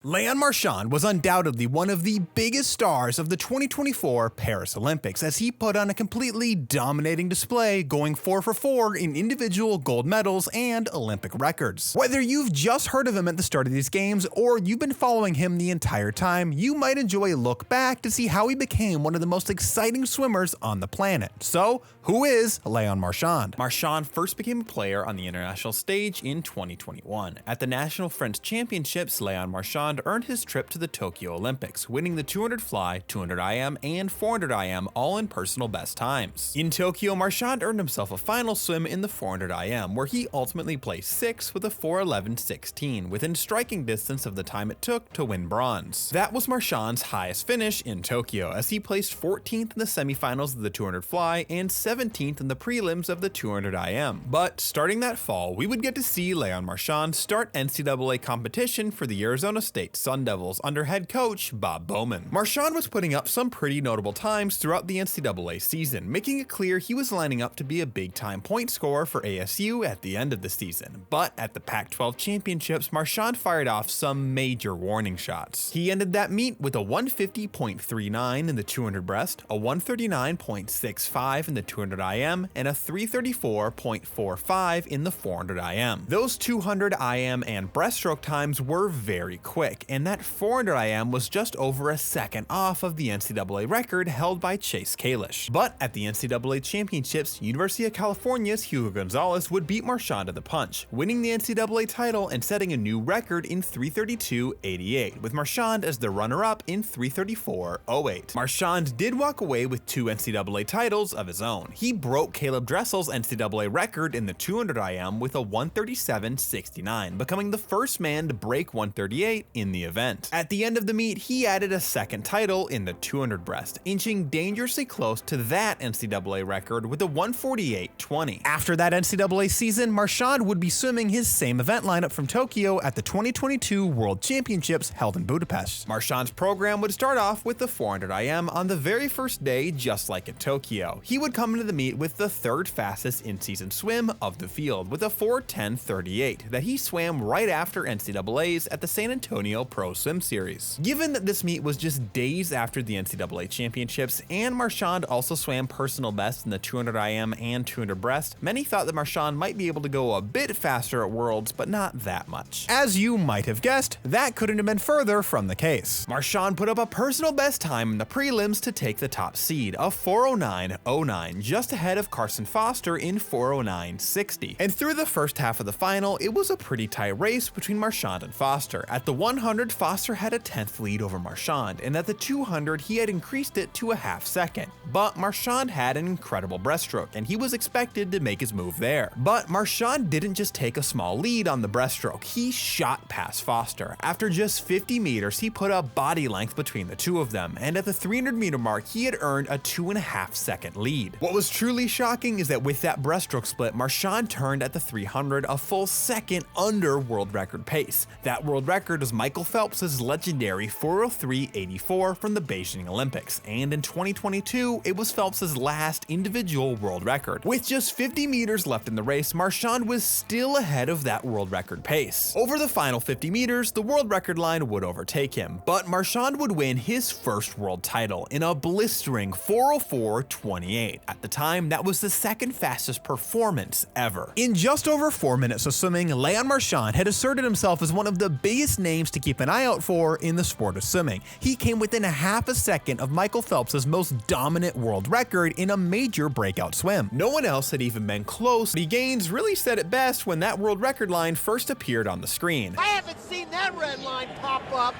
Leon Marchand was undoubtedly one of the biggest stars of the 2024 Paris Olympics as he put on a completely dominating display, going 4 for 4 in individual gold medals and Olympic records. Whether you've just heard of him at the start of these games or you've been following him the entire time, you might enjoy a look back to see how he became one of the most exciting swimmers on the planet. So, who is Leon Marchand? Marchand first became a player on the international stage in 2021. At the National French Championships, Leon Marchand earned his trip to the Tokyo Olympics, winning the 200 fly, 200 IM, and 400 IM all in personal best times. In Tokyo, Marchand earned himself a final swim in the 400 IM, where he ultimately placed 6th with a 4:11.16, within striking distance of the time it took to win bronze. That was Marchand's highest finish in Tokyo, as he placed 14th in the semifinals of the 200 fly and 17th in the prelims of the 200 IM. But starting that fall, we would get to see Leon Marchand start NCAA competition for the Arizona State Sun Devils under head coach Bob Bowman. Marchand was putting up some pretty notable times throughout the NCAA season, making it clear he was lining up to be a big-time point scorer for ASU at the end of the season. But at the Pac-12 championships, Marchand fired off some major warning shots. He ended that meet with a 150.39 in the 200 breast, a 139.65 in the 200 IM, and a 334.45 in the 400 IM. Those 200 IM and breaststroke times were very quick, and that 400 IM was just over a second off of the NCAA record held by Chase Kalish. But at the NCAA championships, University of California's Hugo Gonzalez would beat Marchand to the punch, winning the NCAA title and setting a new record in 332.88, with Marchand as the runner-up in 334.08. Marchand did walk away with 2 NCAA titles of his own. He broke Caleb Dressel's NCAA record in the 200 IM with a 137.69, becoming the first man to break 138 in the event. At the end of the meet, he added a second title in the 200 breast, inching dangerously close to that NCAA record with a 148.20. After that NCAA season, Marchand would be swimming his same event lineup from Tokyo at the 2022 World Championships held in Budapest. Marchand's program would start off with the 400 IM on the very first day, just like in Tokyo. He would come into the meet with the third fastest in-season swim of the field, with a 4:10.38 that he swam right after NCAA's at the San Antonio Pro Swim Series. Given that this meet was just days after the NCAA championships, and Marchand also swam personal best in the 200 IM and 200 breast, many thought that Marchand might be able to go a bit faster at Worlds, but not that much. As you might have guessed, that couldn't have been further from the case. Marchand put up a personal best time in the prelims to take the top seed, a 4:09.09, just ahead of Carson Foster in 4:09.60. And through the first half of the final, it was a pretty tight race between Marchand and Foster. At the 100, Foster had a 10th lead over Marchand, and at the 200, he had increased it to a half second. But Marchand had an incredible breaststroke, and he was expected to make his move there. But Marchand didn't just take a small lead on the breaststroke, he shot past Foster. After just 50 meters, he put a body length between the two of them, and at the 300-meter mark, he had earned a 2.5-second lead. What was truly shocking is that with that breaststroke split, Marchand turned at the 300 a full second under world record pace. That world record is Michael Phelps's legendary 4:03.84 from the Beijing Olympics, and in 2022, it was Phelps's last individual world record. With just 50 meters left in the race, Marchand was still ahead of that world record pace. Over the final 50 meters, the world record line would overtake him, but Marchand would win his first world title in a blistering 4:04.28. At the time, that was the second fastest performance ever. In just over 4 minutes of swimming, Leon Marchand had asserted himself as one of the biggest names to keep an eye out for in the sport of swimming. He came within a half a second of Michael Phelps's most dominant world record in a major breakout swim. No one else had even been close. The Gaines really said it best when that world record line first appeared on the screen. I haven't seen that red line pop up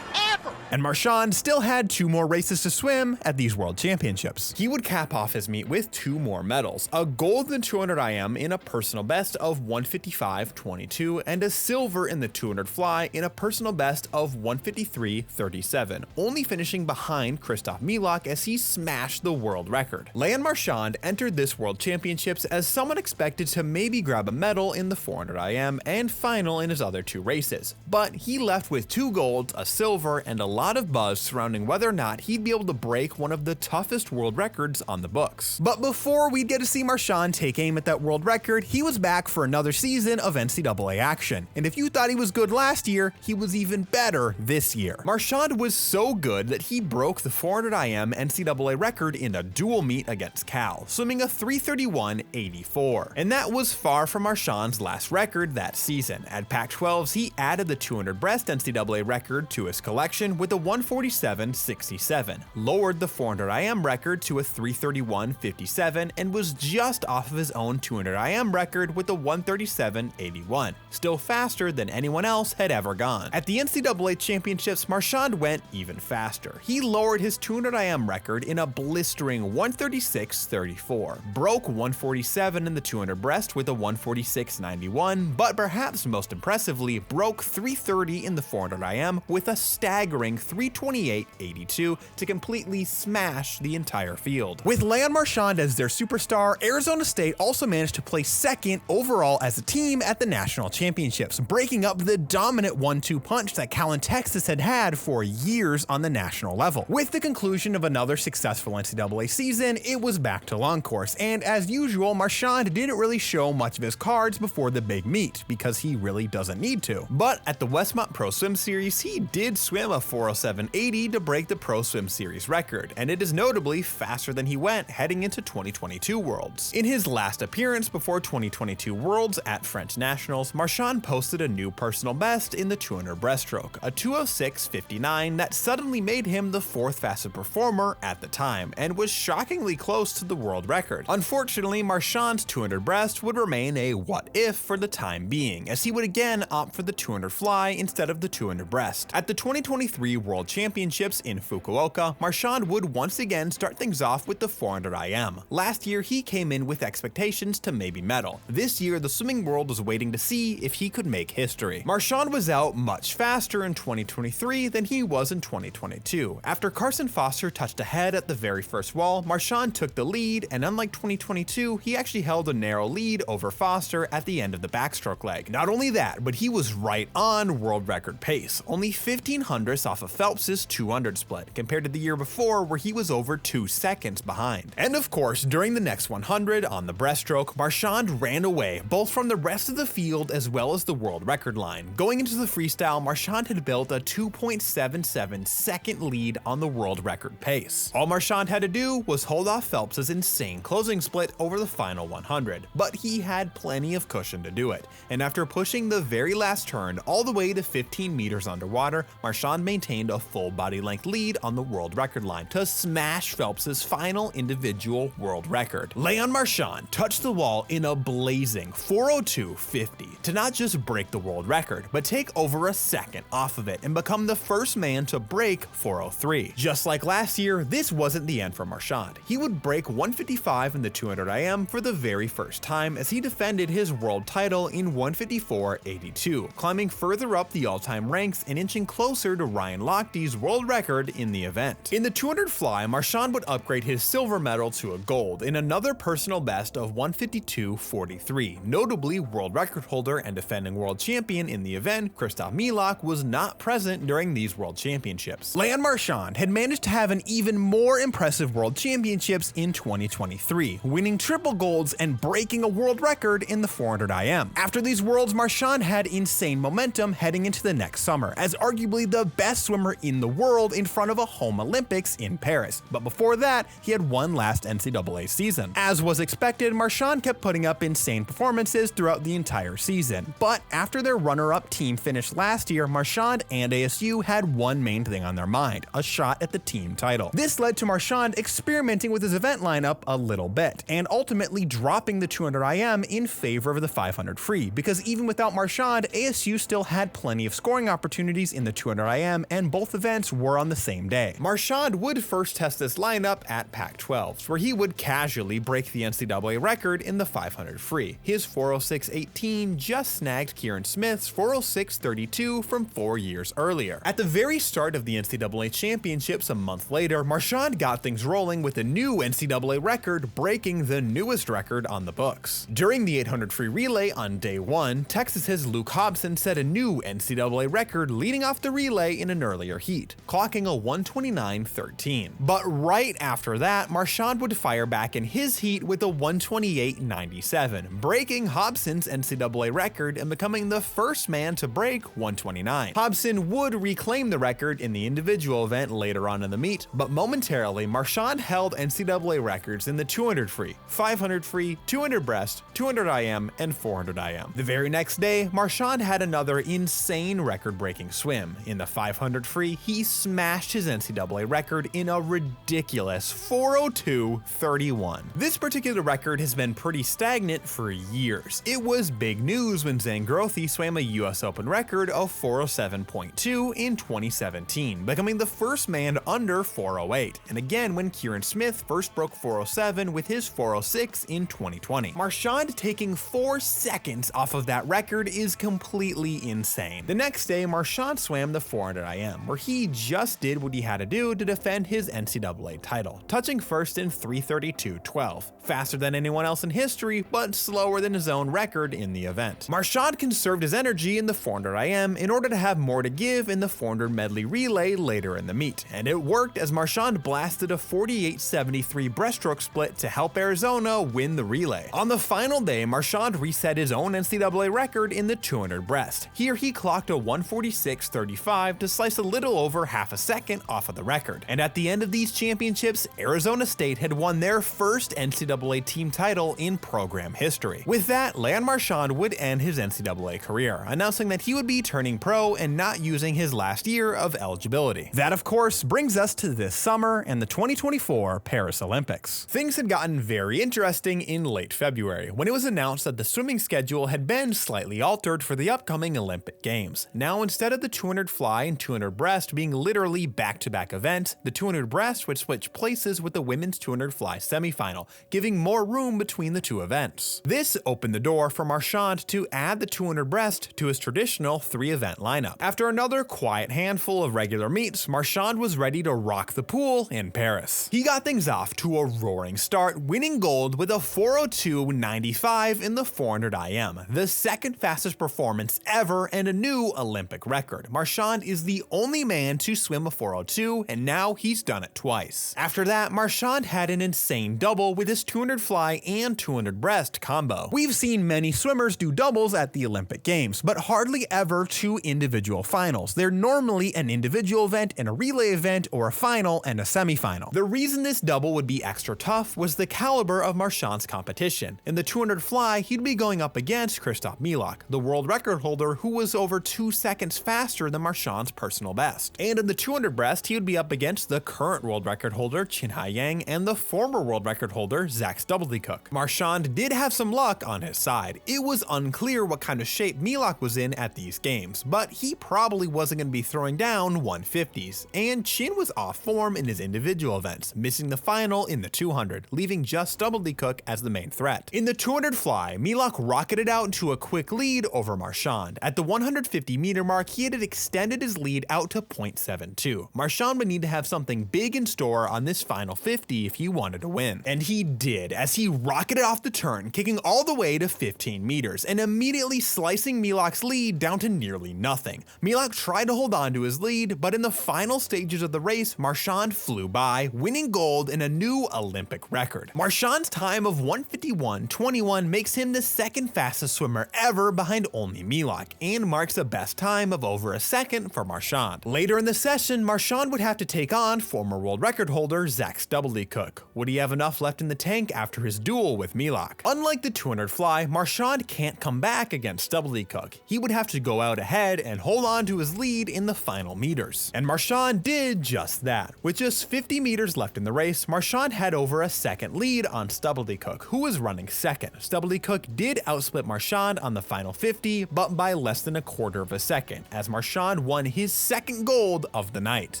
ever. And Marchand still had 2 more races to swim at these World Championships. He would cap off his meet with 2 more medals, a gold in the 200 IM in a personal best of 155.22 and a silver in the 200 fly in a personal best of 153.37, only finishing behind Christoph Milak as he smashed the world record. Leon Marchand entered this World Championships as someone expected to maybe grab a medal in the 400 IM and final in his other 2 races, but he left with 2 golds, a silver, 404 and a lot of buzz surrounding whether or not he'd be able to break one of the toughest world records on the books. But before we'd get to see Marchand take aim at that world record, he was back for another season of NCAA action. And if you thought he was good last year, he was even better this year. Marchand was so good that he broke the 400 IM NCAA record in a dual meet against Cal, swimming a 3:31.84. And that was far from Marchand's last record that season. At Pac-12s, he added the 200 breast NCAA record to his collection with a 147.67, lowered the 400 IM record to a 3:31.57, and was just off of his own 200 IM record with a 137.81, still faster than anyone else had ever gone. At the NCAA championships, Marchand went even faster. He lowered his 200 IM record in a blistering 136.34, broke 147 in the 200 breast with a 146.91, but perhaps most impressively, broke 330 in the 400 IM with a staggering 328.82 to completely smash the entire field. With Leon Marchand as their superstar, Arizona State also managed to place second overall as a team at the national championships, breaking up the dominant 1-2 punch that Cal and Texas had for years on the national level. With the conclusion of another successful NCAA season, it was back to long course, and as usual, Marchand didn't really show much of his cards before the big meet, because he really doesn't need to. But at the Westmont Pro Swim Series, he did swim a 4:07.80 to break the Pro Swim Series record, and it is notably faster than he went heading into 2022 Worlds. In his last appearance before 2022 Worlds at French Nationals, Marchand posted a new personal best in the 200 breaststroke, a 2:06.59 that suddenly made him the fourth fastest performer at the time, and was shockingly close to the world record. Unfortunately, Marchand's 200 breast would remain a what if for the time being, as he would again opt for the 200 fly instead of the 200 breast. At the 2023 World Championships in Fukuoka, Marchand would once again start things off with the 400 IM. Last year, he came in with expectations to maybe medal. This year, the swimming world was waiting to see if he could make history. Marchand was out much faster in 2023 than he was in 2022. After Carson Foster touched ahead at the very first wall, Marchand took the lead, and unlike 2022, he actually held a narrow lead over Foster at the end of the backstroke leg. Not only that, but he was right on world record pace, only 15 hundredths off of Phelps's 200 split, compared to the year before where he was over 2 seconds behind. And of course, during the next 100 on the breaststroke, Marchand ran away, both from the rest of the field as well as the world record line. Going into the freestyle, Marchand had built a 2.77 second lead on the world record pace. All Marchand had to do was hold off Phelps's insane closing split over the final 100, but he had plenty of cushion to do it. And after pushing the very last turn all the way to 15 meters underwater, Marchand maintained a full body length lead on the world record line to smash Phelps's final individual world record. Leon Marchand touched the wall in a blazing 4:02.50 to not just break the world record, but take over a second off of it and become the first man to break 4:03. Just like last year, this wasn't the end for Marchand. He would break 155 in the 200 IM for the very first time as he defended his world title in 154.82, climbing further up the all-time ranks and inching closer to Ryan Lochte's world record in the event. In the 200 fly, Marchand would upgrade his silver medal to a gold in another personal best of 152.43. Notably, world record holder and defending world champion in the event, Krzysztof Milak, was not present during these world championships. Leon Marchand had managed to have an even more impressive world championships in 2023, winning triple golds and breaking a world record in the 400 IM. After these worlds, Marchand had insane momentum heading into the next summer, as arguably the best swimmer in the world in front of a home Olympics in Paris. But before that, he had one last NCAA season. As was expected, Marchand kept putting up insane performances throughout the entire season. But after their runner-up team finished last year, Marchand and ASU had one main thing on their mind: a shot at the team title. This led to Marchand experimenting with his event lineup a little bit, and ultimately dropping the 200 IM in favor of the 500 free, because even without Marchand, ASU still had plenty of scoring opportunities in the 200 IM, and both events were on the same day. Marchand would first test this lineup at Pac-12s, where he would casually break the NCAA record in the 500 free. His 4:06.18 just snagged Kieran Smith's 4:06.32 from 4 years earlier. At the very start of the NCAA championships a month later, Marchand got things rolling with a new NCAA record, breaking the newest record on the books. During the 800 free relay on day 1, Texas's Luke Hobson set a new NCAA record leading off the relay NCAA in an earlier heat, clocking a 129.13. But right after that, Marchand would fire back in his heat with a 128.97, breaking Hobson's NCAA record and becoming the first man to break 129. Hobson would reclaim the record in the individual event later on in the meet, but momentarily Marchand held NCAA records in the 200 free, 500 free, 200 breast, 200 IM, and 400 IM. The very next day, Marchand had another insane record-breaking swim. In the 500 free, he smashed his NCAA record in a ridiculous 4:02.31. This particular record has been pretty stagnant for years. It was big news when Zane Grothe swam a US Open record of 407.2 in 2017, becoming the first man under 408, and again when Kieran Smith first broke 407 with his 406 in 2020. Marchand taking 4 seconds off of that record is completely insane. The next day, Marchand swam the 400 IM, where he just did what he had to do to defend his NCAA title, touching first in 3:32.12, faster than anyone else in history, but slower than his own record in the event. Marchand conserved his energy in the 400 IM in order to have more to give in the 400 medley relay later in the meet, and it worked as Marchand blasted a 48.73 breaststroke split to help Arizona win the relay. On the final day, Marchand reset his own NCAA record in the 200 breast. Here he clocked a 146.35 to slice a little over half a second off of the record. And at the end of these championships, Arizona State had won their first NCAA team title in program history. With that, Leon Marchand would end his NCAA career, announcing that he would be turning pro and not using his last year of eligibility. That, of course, brings us to this summer and the 2024 Paris Olympics. Things had gotten very interesting in late February, when it was announced that the swimming schedule had been slightly altered for the upcoming Olympic Games. Now, instead of the 200 fly and 200 breast being literally back-to-back events, the 200 breast would switch places with the women's 200 fly semifinal, giving more room between the two events. This opened the door for Marchand to add the 200 breast to his traditional 3-event lineup. After another quiet handful of regular meets, Marchand was ready to rock the pool in Paris. He got things off to a roaring start, winning gold with a 4:02.95 in the 400 IM, the second fastest performance ever and a new Olympic record. Marchand is the only man to swim a 4:02, and now he's done it twice. After that, Marchand had an insane double with his 200 fly and 200 breast combo. We've seen many swimmers do doubles at the Olympic Games, but hardly ever two individual finals. They're normally an individual event and a relay event, or a final and a semifinal. The reason this double would be extra tough was the caliber of Marchand's competition. In the 200 fly, he'd be going up against Krzysztof Milak, the world record holder who was over 2 seconds faster than Marchand's personal best. And in the 200 breast, he would be up against the current world record holder Chin-Hai Yang and the former world record holder Zach Stubblety-Cook. Marchand did have some luck on his side. It was unclear what kind of shape Milak was in at these games, but he probably wasn't going to be throwing down 150s. And Chin was off form in his individual events, missing the final in the 200, leaving just Stubblety-Cook as the main threat. In the 200 fly, Milak rocketed out into a quick lead over Marchand. At the 150-meter mark, he had extended his lead out to 0.72. Marchand would need to have something big in store on this final 50 if he wanted to win. And he did, as he rocketed off the turn, kicking all the way to 15 meters, and immediately slicing Milak's lead down to nearly nothing. Milak tried to hold on to his lead, but in the final stages of the race, Marchand flew by, winning gold in a new Olympic record. Marchand's time of 151.21 makes him the second fastest swimmer ever behind only Milak, and marks a best time of over a second for Marchand. Later in the session, Marchand would have to take on former world record holder Zach Stubblety-Cook. Would he have enough left in the tank after his duel with Milak? Unlike the 200 fly, Marchand can't come back against Stubblety-Cook. He would have to go out ahead and hold on to his lead in the final meters. And Marchand did just that. With just 50 meters left in the race, Marchand had over a second lead on Stubblety-Cook, who was running second. Stubblety-Cook did outsplit Marchand on the final 50, but by less than a quarter of a second, as Marchand won his second gold of the night.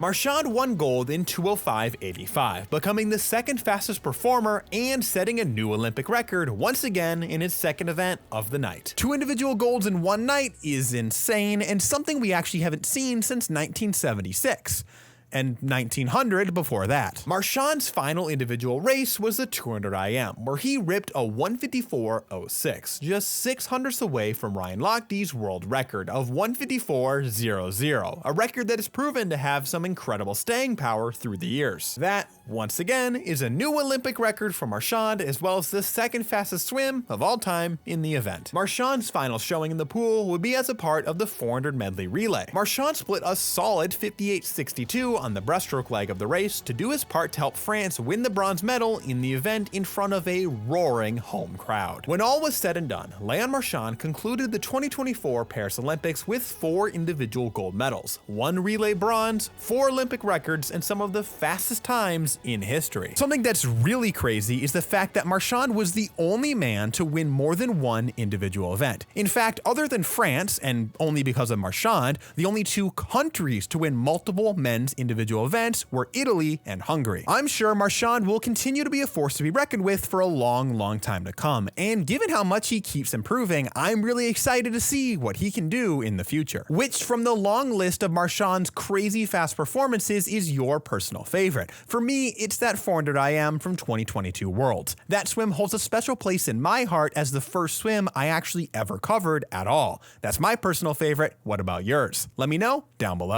Marchand won gold in 2:05.85, becoming the second fastest performer and setting a new Olympic record once again in his second event of the night. 2 individual golds in one night is insane, and something we actually haven't seen since 1976. and 1900 before that. Marchand's final individual race was the 200 IM, where he ripped a 154.06, just 6 hundredths away from Ryan Lochte's world record of 154.00, a record that has proven to have some incredible staying power through the years. That, once again, is a new Olympic record for Marchand, as well as the second fastest swim of all time in the event. Marchand's final showing in the pool would be as a part of the 400 medley relay. Marchand split a solid 58.62 on the breaststroke leg of the race to do his part to help France win the bronze medal in the event in front of a roaring home crowd. When all was said and done, Leon Marchand concluded the 2024 Paris Olympics with 4 individual gold medals, 1 relay bronze, 4 Olympic records, and some of the fastest times in history. Something that's really crazy is the fact that Marchand was the only man to win more than one individual event. In fact, other than France, and only because of Marchand, the only 2 countries to win multiple men's individual events were Italy and Hungary. I'm sure Marchand will continue to be a force to be reckoned with for a long time to come, and given how much he keeps improving, I'm really excited to see what he can do in the future. Which, from the long list of Marchand's crazy fast performances, is your personal favorite? For me, it's that 400 IM from 2022 Worlds. That swim holds a special place in my heart as the first swim I actually ever covered at all. That's my personal favorite. What about yours? Let me know down below.